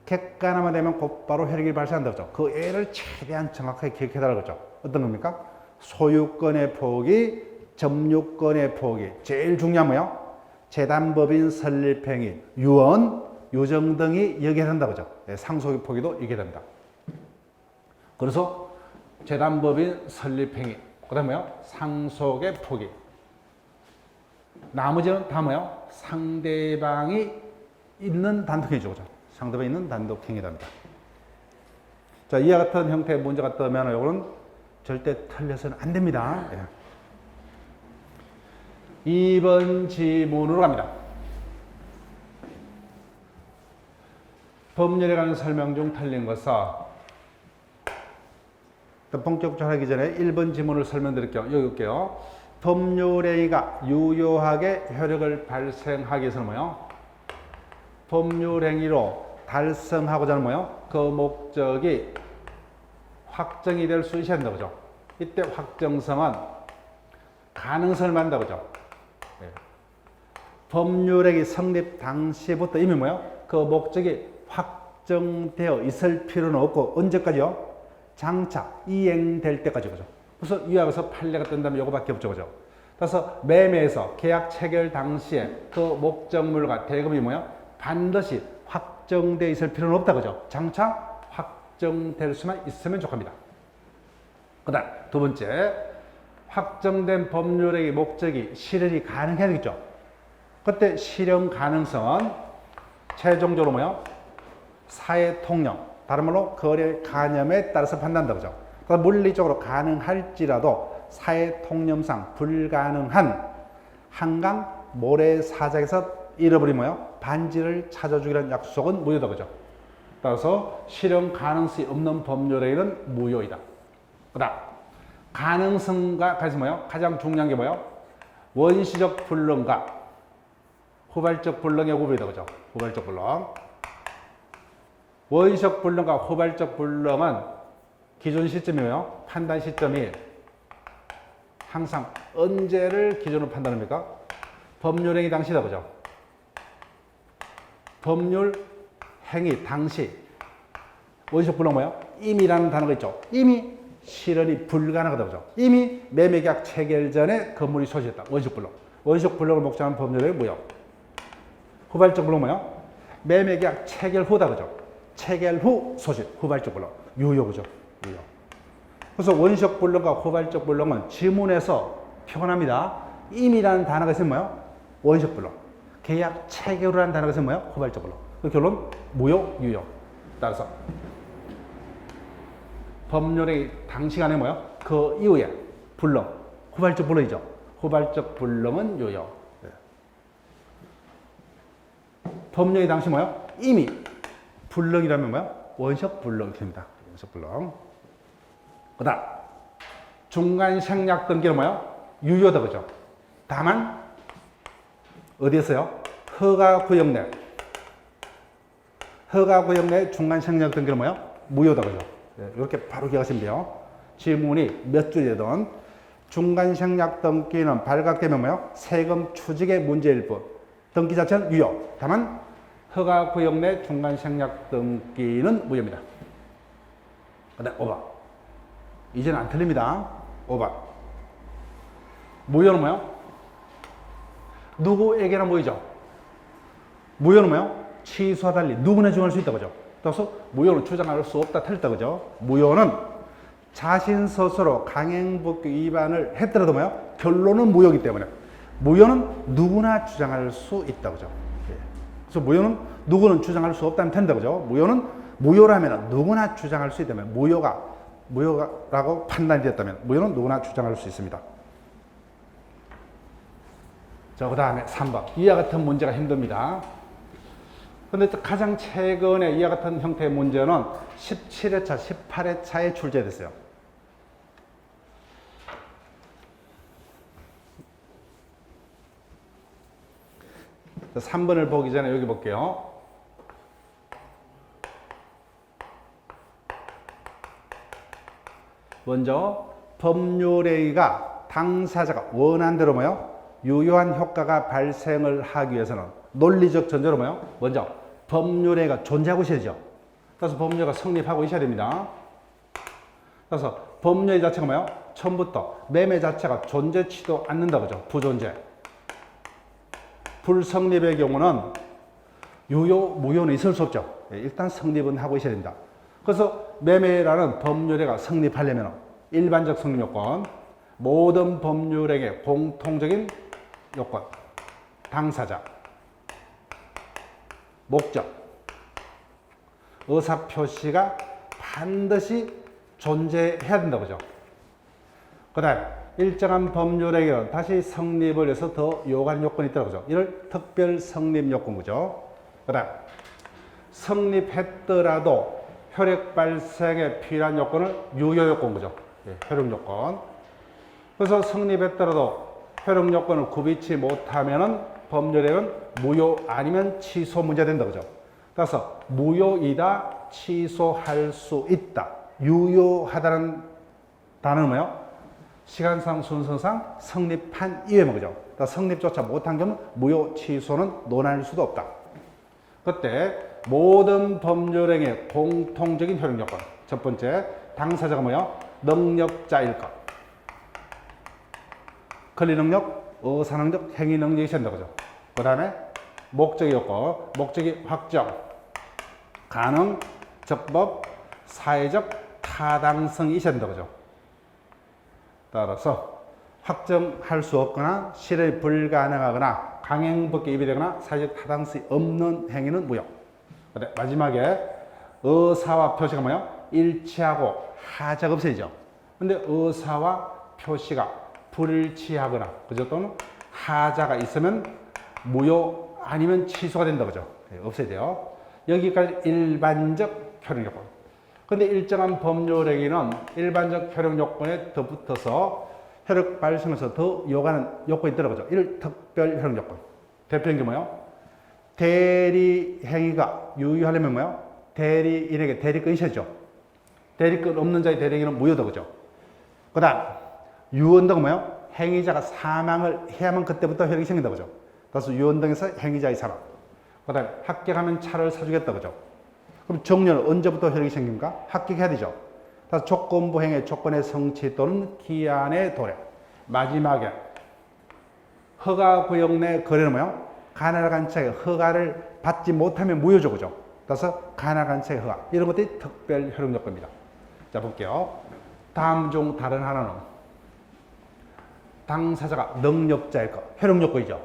객관화만 되면 곧바로 효력이 발생한다 그죠. 그 애를 최대한 정확하게 기억해달라고 그죠. 어떤 겁니까? 소유권의 포기, 점유권의 포기. 제일 중요한 뭐예요? 재단법인 설립행위, 유언, 유정 등이 여기에 된다 그죠. 상속의 포기도 이게 됩니다. 그래서 재단법인 설립행위, 그 다음에 뭐예요? 상속의 포기. 나머지는 다 뭐예요? 상대방이 있는 단독행위죠. 그죠? 상대방이 있는 단독행위랍니다. 자, 이와 같은 형태의 문제가 뜨면 이거는 절대 틀려서는 안 됩니다. 예. 2번 지문으로 갑니다. 법률에 관한 설명 중 틀린 것은 본격적으로 하기 전에 1번 지문을 설명드릴게요. 여기 올게요. 법률행위가 유효하게 효력을 발생하기 위해서는 뭐예요? 법률행위로 달성하고자 하는 뭐예요? 그 목적이 확정이 될 수 있어야 된다. 그죠? 이때 확정성은 가능성을 만다. 그죠? 네. 법률행위 성립 당시부터 이미 뭐예요? 그 목적이 확정되어 있을 필요는 없고 언제까지요? 장차 이행될 때까지. 그죠? 그래서 이와 같은 판례가 뜬다면 이거밖에 없죠. 그죠? 그래서 매매에서 계약 체결 당시에 그 목적물과 대금이 뭐예요? 반드시 확정되어 있을 필요는 없다. 그죠? 장차 확정될 수만 있으면 좋습니다. 그 다음 두 번째, 확정된 법률의 목적이 실현이 가능해야 되겠죠. 그때 실현 가능성은 최종적으로 뭐예요? 사회 통념, 다른 말로 거래 간염에 따라서 판단한다. 그죠? 그러니까 물리적으로 가능할지라도 사회 통념상 불가능한 한강 모래사장에서 잃어버린 뭐예요? 반지를 찾아주기라는 약속은 무효다. 그죠? 따라서 실현 가능성이 없는 법률행위는 무효이다. 그 다음 가능성과 같이 뭐예요? 가장 중요한 게 뭐예요? 원시적 불능과 후발적 불능의 구분이다. 그죠? 후발적 불능. 원시적 불능과 후발적 불능은 기준 시점이에요. 판단 시점이 항상 언제를 기준으로 판단합니까? 법률행위 당시다. 그죠? 법률행위 당시. 원시적 불능은 뭐예요? 임이라는 단어가 있죠. 이미 실현이 불가능하다. 그죠? 이미 매매계약 체결 전에 건물이 소지했다. 원시적 불능. 원시적 불능을 목적하는 법률행위 무효. 후발적 불능은 뭐예요? 매매계약 체결 후다. 그죠? 체결 후 소실, 후발적 불능. 유효. 그죠? 유효. 그래서 원시적 불능과 후발적 불능은 지문에서 표현합니다. 임이라는 단어가 있으면 뭐예요? 원시적 불능. 계약 체결이라는 단어가 있으면 뭐예요? 후발적 불능. 그 결론 무효, 유효. 따라서 법률의 당시간에 뭐예요? 그 이후에 불능, 후발적 불능이죠. 후발적 불능은 유효. 네. 법률의 당시 뭐예요? 이미 불능이라면 뭐예요? 원시적 불능입니다. 원시적 불능. 그 다음 중간 생략 등기는 뭐예요? 유효다. 그죠? 다만 어디에서요? 허가구역 내 중간 생략 등기는 뭐예요? 무효다. 그죠? 네, 이렇게 바로 기억하시면 돼요. 질문이 몇 줄이든 중간 생략 등기는 발각되면 뭐예요? 세금 추직의 문제일 뿐 등기 자체는 유효. 다만 허가구역 내 중간생략 등기는 무효입니다. 그다음 5번. 이제는 안 틀립니다. 5번. 무효는 뭐요? 누구에게나 무효죠. 무효는 뭐요? 취소와 달리 누구나 주장할 수 있다, 그죠? 그래서 무효는 주장할 수 없다, 틀렸다, 그죠? 무효는 자신 스스로 강행법규 위반을 했더라도 뭐요? 결론은 무효이기 때문에 무효는 누구나 주장할 수 있다, 그죠? 예. 그래서 무효는 누구는 주장할 수 없다면 된다, 그죠? 무효는 무효라면 누구나 주장할 수 있기 때문에 무효라고 판단이 되었다면 무효는 누구나 주장할 수 있습니다. 자, 그 다음에 3번. 이와 같은 문제가 힘듭니다. 근데 가장 최근에 이와 같은 형태의 문제는 17회차, 18회차에 출제됐어요. 자, 3번을 보기 전에 여기 볼게요. 먼저 법률회의가 당사자가 원하는 대로 뭐요? 유효한 효과가 발생을 하기 위해서는 논리적 전제로 뭐요? 먼저 법률회의가 존재하고 있어야 되죠. 그래서 법률회의가 성립하고 있어야 됩니다. 그래서 법률회의 자체가 뭐요? 처음부터 매매 자체가 존재치도 않는다, 그죠? 부존재. 불성립의 경우는 유효, 무효는 있을 수 없죠. 일단 성립은 하고 있어야 됩니다. 그래서 매매라는 법률회의가 성립하려면 일반적 성립 요건, 모든 법률에게 공통적인 요건, 당사자, 목적, 의사표시가 반드시 존재해야 된다, 그죠? 그 다음 일정한 법률에게는 다시 성립을 해서 더 요구하는 요건이 있더라고, 그죠? 이를 특별 성립 요건, 그죠? 그 다음 성립했더라도 효력 발생에 필요한 요건을 유효 요건, 그죠? 예, 효력 요건. 그래서 성립했더라도 효력 요건을 구비치 못하면은 법률에는 무효 아니면 취소 문제가 된다, 그죠? 그래서 무효이다, 취소할 수 있다, 유효하다는 단어는 뭐예요? 시간상 순서상 성립한 이후에 그죠? 그러니까 성립조차 못한 경우는 무효 취소는 논할 수도 없다. 그때 모든 법률행위의 공통적인 효력 요건. 첫 번째, 당사자가 뭐예요? 능력자일 것. 권리 능력, 의사 능력, 행위 능력이 있어야 된다, 그죠? 그 다음에 목적의 요건, 목적이 확정, 가능, 적법, 사회적 타당성이 있어야 된다, 그죠? 따라서 확정할 수 없거나 실현이 불가능하거나 강행법규에 위배되거나 사회적 타당성이 없는 행위는 무효. 마지막에 의사와 표시가 뭐예요? 일치하고 하자가 없어야죠. 근데 의사와 표시가 불일치하거나 그죠? 또는 하자가 있으면 무효 아니면 취소가 된다, 그죠? 없어야 돼요. 여기까지 일반적 효력 요건. 근데 일정한 법률행위는 일반적 효력 요건에 더 붙어서 효력 발생에서 더 요구하는 요건이 있더라고요. 이를 특별 효력 요건. 대표적인 게 뭐예요? 대리 행위가 유효하려면 뭐예요? 대리인에게 대리권이 있어야죠. 대리권 없는 자의 대리행위는 무효다, 그죠? 그 다음, 유언등은 뭐예요? 행위자가 사망을 해야만 그때부터 효력이 생긴다, 그죠? 그래서 유언등에서 행위자의 사망. 그 다음, 합격하면 차를 사주겠다, 그죠? 그럼 정년은 언제부터 효력이 생깁니까? 합격해야 되죠. 그래서 조건부 행위 조건의 성취 또는 기한의 도래. 마지막에 허가구역 내 거래는 뭐예요? 가나간차의 허가를 받지 못하면 무효죠, 그죠? 그래서 가나간차의 허가. 이런 것들이 특별 효력 요건입니다. 자, 볼게요. 다음 중 다른 하나는 당사자가 능력자일 것. 효력 요건이죠.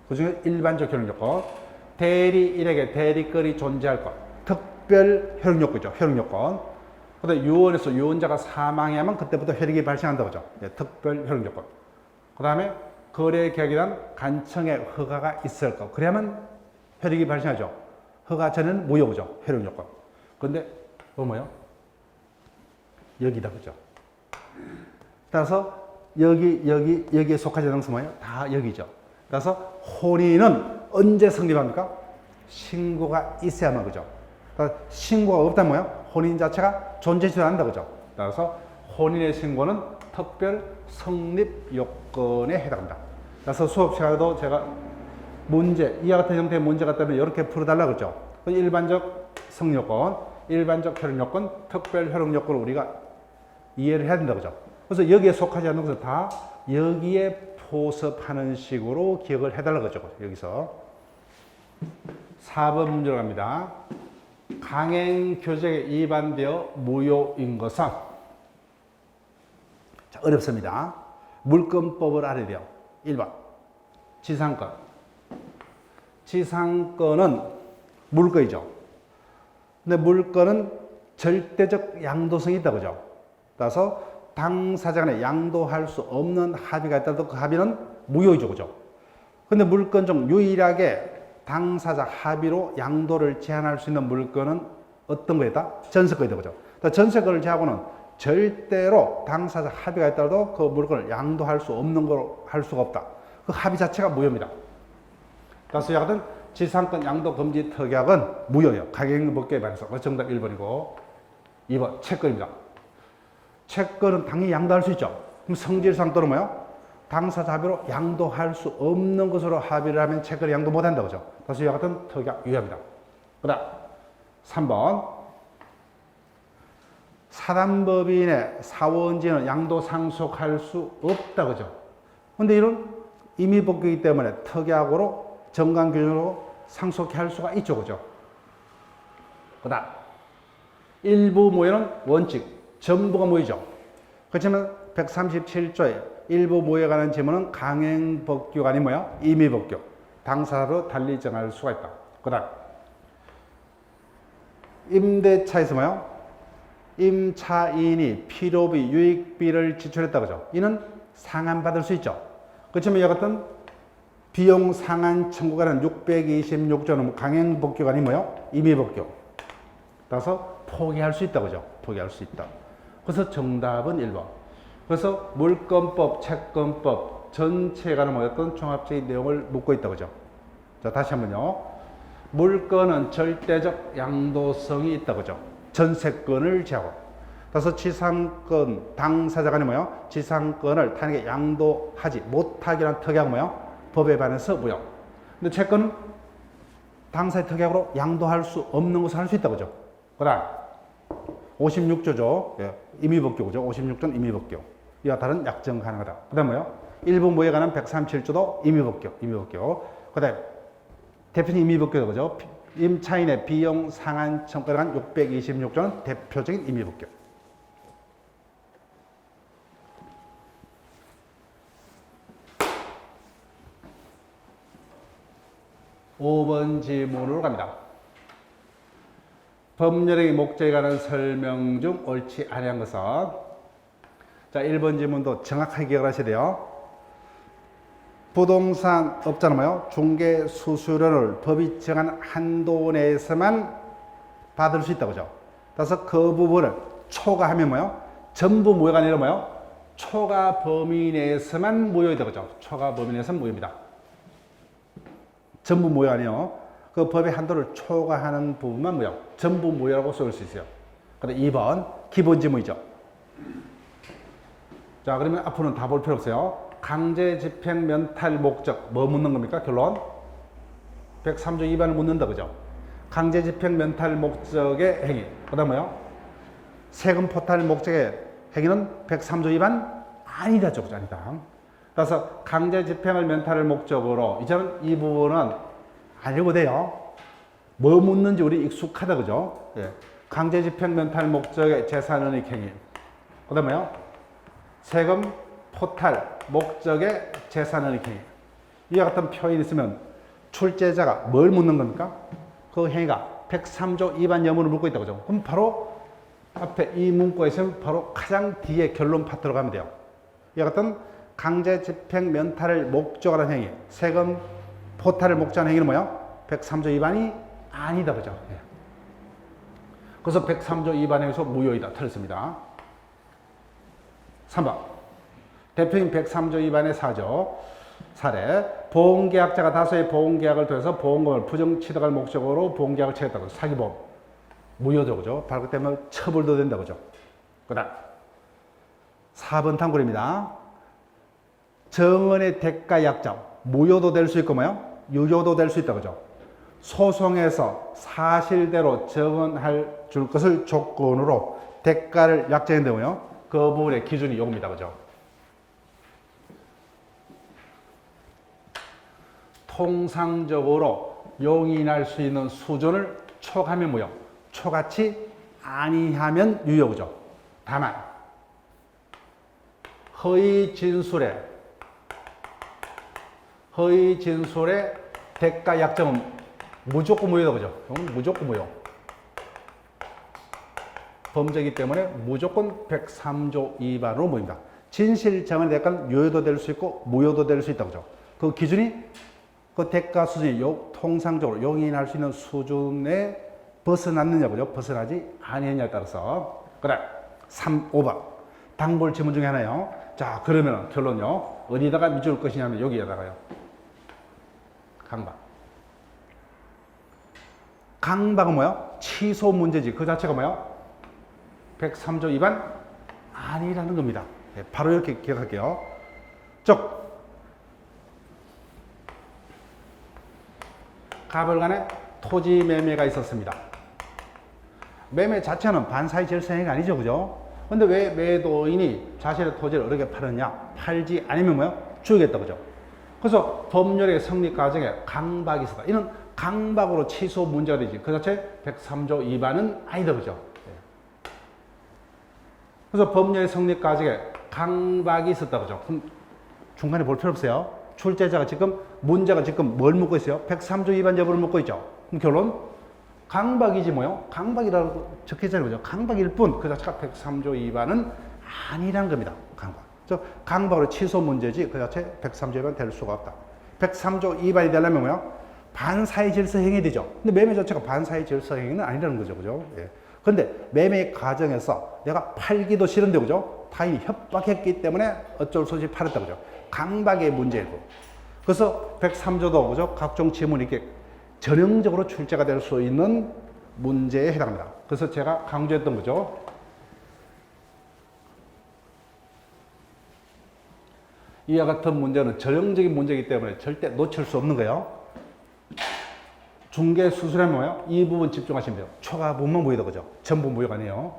그 중에 일반적 효력 요건. 대리인에게 대리권이 존재할 것. 특별 효력 요건이죠. 효력 요건. 그다음에 유언에서 유언자가 사망해야만 그때부터 효력이 발생한다고 하죠. 네, 특별 효력 요건. 그 다음에 거래 계약에 대한 간청의 허가가 있을 것. 그래야만 효력이 발생하죠. 허가 전에는 무효죠. 효력 요건. 근데 뭐예요? 여기다, 그죠? 따라서 여기에 속하지 않는 것은 뭐예요? 다 여기죠. 따라서 혼인은 언제 성립합니까? 신고가 있어야만, 그죠? 그러니까 신고가 없다면 뭐예요? 혼인 자체가 존재하지 않는다, 그죠? 따라서 혼인의 신고는 특별 성립 요건에 해당합니다. 그래서 수업 시간에도 제가 문제, 이와 같은 형태의 문제가 뜨면 이렇게 풀어달라 그러죠. 일반적 성요건, 일반적 효력요건, 특별 효력요건을 우리가 이해를 해야 된다 그죠. 그래서 여기에 속하지 않는 것은 다 여기에 포섭하는 식으로 기억을 해달라 그죠. 여기서 4번 문제로 갑니다. 강행교정에 위반되어 무효인 것은, 자, 어렵습니다. 물권법을 알아야 돼요. 1번 지상권. 지상권은 물권이죠. 근데 물권은 절대적 양도성이 있다 그죠. 따라서 당사자 간에 양도할 수 없는 합의가 있다도 그 합의는 무효이죠 그죠. 근데 물권 중 유일하게 당사자 합의로 양도를 제한할 수 있는 물권은 어떤 거였다? 전세권이다 그죠. 전세권을 제하고는 절대로 당사자 합의가 있다도 그 물건을 양도할 수 없는 걸 할 수가 없다. 그 합의 자체가 무효입니다. 따라서 약은 지상권 양도 금지 특약은 무효예요. 강행법규에 반해서. 정답 1번이고 2번 채권입니다. 채권은 당연히 양도할 수 있죠. 그럼 성질상 또는 뭐요? 당사자 합의로 양도할 수 없는 것으로 합의를 하면 채권을 양도 못한다 그죠. 따라서 이와 같은 특약 유효합니다. 그 다음 3번 사단법인의 사원지는 양도 상속할 수 없다 그죠. 근데 이런 임의법규이기 때문에 특약으로 정관규정으로 상속해 할 수가 있죠 그죠. 그 다음 일부 모여는 원칙, 전부가 모이죠. 그렇지만 137조에 일부 모여에 관한 지문은 강행법규가 아닌 뭐야? 임의법규. 당사로 달리 정할 수가 있다. 그 다음 임대차에서 뭐야? 임차인이 필요비, 유익비를 지출했다 그죠. 이는 상환받을 수 있죠. 그렇지만 이와 같은 비용 상환 청구가는 626조는 강행법규가 아닌 뭐요? 임의법규. 따라서 포기할 수 있다 그죠. 포기할 수 있다. 그래서 정답은 1번. 그래서 물권법, 채권법 전체에 관한 뭐였던 종합적인 내용을 묻고 있다 그죠. 자, 다시 한번요. 물권은 절대적 양도성이 있다 그죠. 전세권을 제하고. 따라서 지상권 당사자 간에 뭐요? 지상권을 타인에게 양도하지 못하기란 특약은 뭐요? 법에 반해서 무효. 근데 채권은 당사의 특약으로 양도할 수 없는 것을 할 수 있다 그죠. 그 다음 56조죠. 예, 임의법규죠. 56조는 임의법규. 이와 다른 약정 가능하다. 그 다음 뭐요? 일부 모에 관한 137조도 임의법규. 그 다음 대표적인 임의법규죠. 그죠? 임차인의 비용 상환 청구에 관한 626조는 대표적인 임의법규. 5번 질문으로 갑니다. 법률행위 목적에 관한 설명 중 옳지 아니한 것은, 자 1번 질문도 정확하게 기억을 하셔야 돼요. 부동산 업자는 뭐요? 중개 수수료를 법이 정한 한도 내에서만 받을 수 있다 그죠. 따라서 그 부분을 초과하면 뭐요? 전부 무효가 아니라 뭐요? 초과 범위 내에서만 무효이다 그죠. 초과 범위 내에서는 무효입니다. 전부 무효 아니요. 그 법의 한도를 초과하는 부분만 무효. 전부 무효라고 쓸 수 있어요. 그다음 2번 기본 지문이죠. 자, 그러면 앞으로는 다 볼 필요 없어요. 강제 집행 면탈 목적 뭐 묻는 겁니까? 결론 103조 2반을 묻는다 그죠. 강제 집행 면탈 목적의 행위. 그다음 뭐요? 세금 포탈 목적의 행위는 103조 2반 아니다 그죠. 아니다. 그래서 강제 집행을 면탈을 목적으로 이제는 이 부분은 알려고 돼요. 뭐 묻는지 우리 익숙하다 그죠? 예. 강제 집행 면탈 목적의 재산은닉 행위. 그 다음에요. 세금 포탈 목적의 재산은닉 행위. 이와 같은 표현이 있으면 출제자가 뭘 묻는 겁니까? 그 행위가 103조 2반 여부를 묻고 있다 그죠? 그럼 바로 앞에 이 문구에 있으면 바로 가장 뒤에 결론 파트로 가면 돼요. 이와 같은 강제 집행 면탈을 목적으로 하는 행위, 세금 포탈을 목적으로 하는 행위는 뭐예요? 103조 2반이 아니다 그죠? 예. 그래서 103조 2반에서 무효이다. 틀렸습니다. 3번 대표인 103조 2반의 사례 보험계약자가 다수의 보험계약을 통해서 보험금을 부정 취득할 목적으로 보험계약을 체결했다고. 사기보험 무효죠 그죠? 바로 그 때문에 처벌도 된다 그죠? 그 다음 4번 탕굴입니다. 정언의 대가 약정 무효도 될 수 있고 뭐요? 유효도 될 수 있다. 그죠? 소송에서 사실대로 증언할 줄 것을 조건으로 대가를 약정했는데요. 그 부분의 기준이 요겁니다. 그죠? 통상적으로 용인할 수 있는 수준을 초과하면 뭐요? 초과치 아니하면 유효죠. 다만 허위 진술의 대가 약정은 무조건 무효다. 그죠? 이건 무조건 무효. 범죄이기 때문에 무조건 103조 위반으로 모입니다. 진실 정언의 대가는 유효도 될 수 있고 무효도 될 수 있다. 그죠? 그 기준이 그 대가 수준이 통상적으로 용인할 수 있는 수준에 벗어났느냐, 그죠? 벗어나지 아니느냐에 따라서. 그 다음, 5번. 당볼 지문 중에 하나요. 자, 그러면 결론요. 어디다가 밑줄 것이냐면 여기에다가요. 강박. 강박은 뭐야? 취소 문제지. 그 자체가 뭐야? 103조 위반 아니라는 겁니다. 네, 바로 이렇게 기억할게요. 즉, 갑을 간에 토지 매매가 있었습니다. 매매 자체는 반사의 절세행위가 아니죠. 그죠? 근데 왜 매도인이 자신의 토지를 어떻게 팔았냐? 팔지 않으면 뭐야? 주겠다. 그죠? 그래서 법률의 성립 과정에 강박이 있었다. 이는 강박으로 취소 문제가 되지. 그 자체 103조 위반은 아니다. 그죠? 그래서 법률의 성립 과정에 강박이 있었다. 그죠? 그럼 중간에 볼 필요 없어요. 출제자가 지금 문제가 지금 뭘 묻고 있어요? 103조 위반 여부를 묻고 있죠. 그럼 결론 강박이지 뭐요? 강박이라고 적혀있잖아요. 그죠? 강박일 뿐 그 자체가 103조 위반은 아니라는 겁니다. 강박. 강박으로 취소 문제지 그 자체 103조 위반 될 수가 없다. 103조 위반이 되려면 뭐요? 반사의 질서 행위 되죠. 근데 매매 자체가 반사의 질서 행위는 아니라는 거죠. 그죠? 예. 근데 매매 과정에서 내가 팔기도 싫은데 그죠? 타인이 협박했기 때문에 어쩔 수 없이 팔았다. 그죠? 강박의 문제이고. 그래서 103조도 그죠? 각종 지문이 이렇게 전형적으로 출제가 될 수 있는 문제에 해당합니다. 그래서 제가 강조했던 거죠. 이와 같은 문제는 전형적인 문제이기 때문에 절대 놓칠 수 없는 거예요. 중개 수수료는 뭐예요? 이 부분 집중하시면 돼요. 초과 부분만 무효다. 그죠? 전부 무효가 아니에요.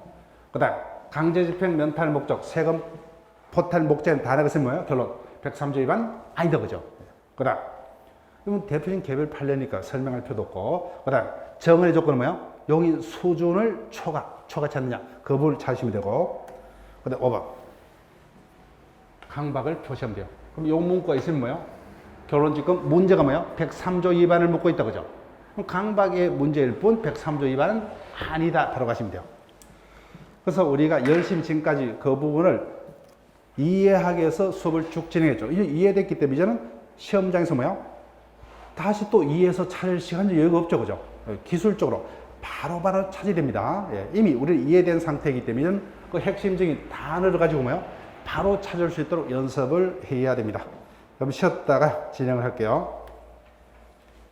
그 다음 강제집행 면탈 목적 세금 포탈 목적인 단어가 있으면 뭐예요? 결론 103조 위반 아니다. 그죠? 그 다음 이건 대표적인 개별 판례니까 설명할 필요도 없고. 그 다음 정언의 조건은 뭐예요? 용인 수준을 초과치 않느냐 그 부분을 찾으시면 되고. 그 다음 5번 강박을 표시하면 돼요. 그럼 요 문구가 있으면 뭐예요? 결론 지금 문제가 뭐예요? 103조 위반을 묻고 있다. 그죠? 그럼 강박의 문제일 뿐 103조 위반은 아니다. 바로 가시면 돼요. 그래서 우리가 열심히 지금까지 그 부분을 이해하기 위해서 수업을 쭉 진행했죠. 이해됐기 때문에 이제는 시험장에서 뭐예요? 다시 또 이해해서 찾을 시간이 여유가 없죠. 그죠? 기술적으로 바로바로 찾아야 됩니다. 예, 이미 우리 이해된 상태이기 때문에 그 핵심적인 단어를 가지고 뭐예요? 바로 찾을 수 있도록 연습을 해야 됩니다. 그럼 쉬었다가 진행을 할게요.